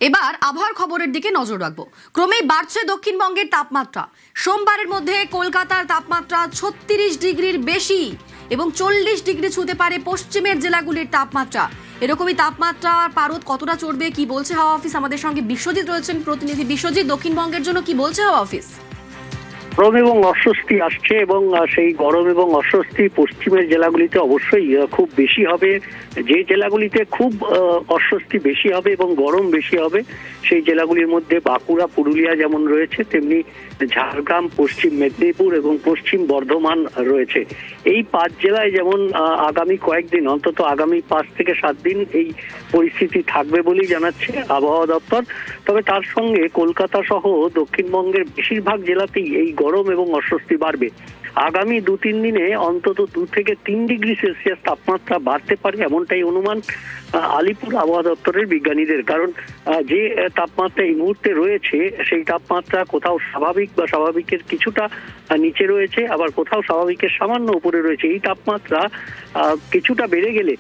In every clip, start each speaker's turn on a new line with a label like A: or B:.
A: এবার আবহাওয়ার খবরের দিকে নজর রাখবো। ক্রমেই বাড়ছে দক্ষিণবঙ্গের তাপমাত্রা। সোমবারের মধ্যে কলকাতার তাপমাত্রা 36 ডিগ্রির বেশি এবং 40 ডিগ্রি ছুঁতে পারে পশ্চিমের জেলাগুলির তাপমাত্রা। এরকমই তাপমাত্রা পারদ কতটা চড়বে কি বলছে হাওয়া অফিস? আমাদের সঙ্গে বিশ্বজিৎ রয়েছেন প্রতিনিধি। বিশ্বজিৎ, দক্ষিণবঙ্গের জন্য কি বলছে হাওয়া অফিস?
B: গরম এবং অস্বস্তি আসছে এবং সেই গরম এবং অস্বস্তি পশ্চিমের জেলাগুলিতে অবশ্যই খুব বেশি হবে। যে জেলাগুলিতে খুব অস্বস্তি বেশি হবে এবং গরম বেশি হবে সেই জেলাগুলির মধ্যে বাঁকুড়া, পুরুলিয়া যেমন রয়েছে, তেমনি ঝাড়গ্রাম, পশ্চিম মেদিনীপুর এবং পশ্চিম বর্ধমান রয়েছে। এই 5 জেলায় যেমন আগামী কয়েকদিন, অন্তত আগামী 5 থেকে 7 দিন এই পরিস্থিতি থাকবে বলেই জানাচ্ছে আবহাওয়া দপ্তর। তবে তার সঙ্গে কলকাতা সহ দক্ষিণবঙ্গের বেশিরভাগ জেলাতেই এই গরম এবং অস্বস্তি বাড়বে। আগামী 2-3 দিনে অন্তত 2 থেকে 3 ডিগ্রি সেলসিয়াস তাপমাত্রা বাড়তে পারে, এমনটাই অনুমান আলিপুর আবহাওয়া দপ্তরের বিজ্ঞানীদের। কারণ যে তাপমাত্রা এই মুহূর্তে রয়েছে সেই তাপমাত্রা কোথাও স্বাভাবিক বা স্বাভাবিকের কিছুটা নিচে রয়েছে, আবার কোথাও স্বাভাবিকের সামান্য উপরে রয়েছে। এই তাপমাত্রা কিছুটা বেড়ে গেলে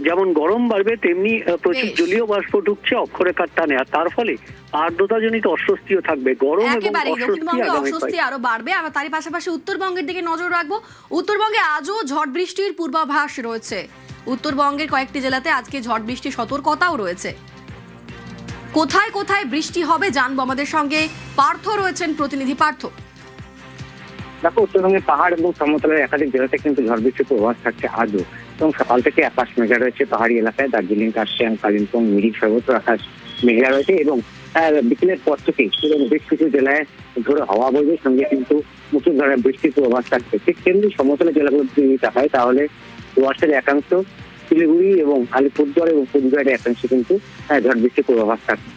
B: যেমন গরম বাড়বে, তেমনি প্রচুর জলীয় বাষ্প ঢুকছে অক্ষরেখার টানে, আর তার ফলে আর্দ্রতাজনিত অস্বস্তিও থাকবে। গরম এবং
A: অস্বস্তি আরো বাড়বে। আবার তারই পাশাপাশি উত্তরবঙ্গের দিকে নজর রাখবো। উত্তরবঙ্গে আজও ঝড় বৃষ্টির পূর্বাভাস রয়েছে। উত্তরবঙ্গের কয়েকটি জেলাতে আজকে ঝড় বৃষ্টির সতর্কতাও রয়েছে। কোথায় কোথায় বৃষ্টি হবে জানবো। আমাদের সঙ্গে পার্থ রয়েছেন, প্রতিনিধি পার্থ।
C: দেখো, উত্তরবঙ্গের পাহাড় এবং সমতলের একাধিক জেলাতে কিন্তু ঝড় বৃষ্টির প্রভাব থাকছে আজও, এবং সকাল থেকে আকাশ মেঘলা রয়েছে পাহাড়ি এলাকায়। দার্জিলিং, কার্শিয়াং, কালিম্পং, মিরিক সর্বত্র আকাশ মেঘলা রয়েছে এবং বিকেলের পর থেকে বেশ কিছু জেলায় ধরে হাওয়া বইবে, সঙ্গে কিন্তু মুসুল ধারায় বৃষ্টির প্রভাব থাকছে। ঠিক তেমনি সমতলের জেলাগুলো যদি তাকায় তাহলে ডুয়ার্সের একাংশ, শিলিগুড়ি এবং আলিপুরদুয়ার এবং কোচবিহারের একাংশে কিন্তু ঝড় বৃষ্টির পূর্বাভাস থাকছে।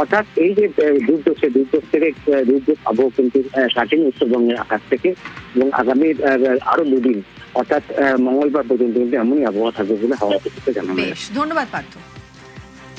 C: অর্থাৎ এই যে দুর্যোগ, সে দুর্যোগ থেকে দুর্যোগ আবহাওয়া কিন্তু কাটেনি উত্তরবঙ্গের আকাশ থেকে, এবং আগামী আরো 2 দিন অর্থাৎ মঙ্গলবার পর্যন্ত কিন্তু এমনই আবহাওয়া থাকবে বলে হাওয়া অফিস থেকে জানানো হয়েছে।
A: ধন্যবাদ পার্থ।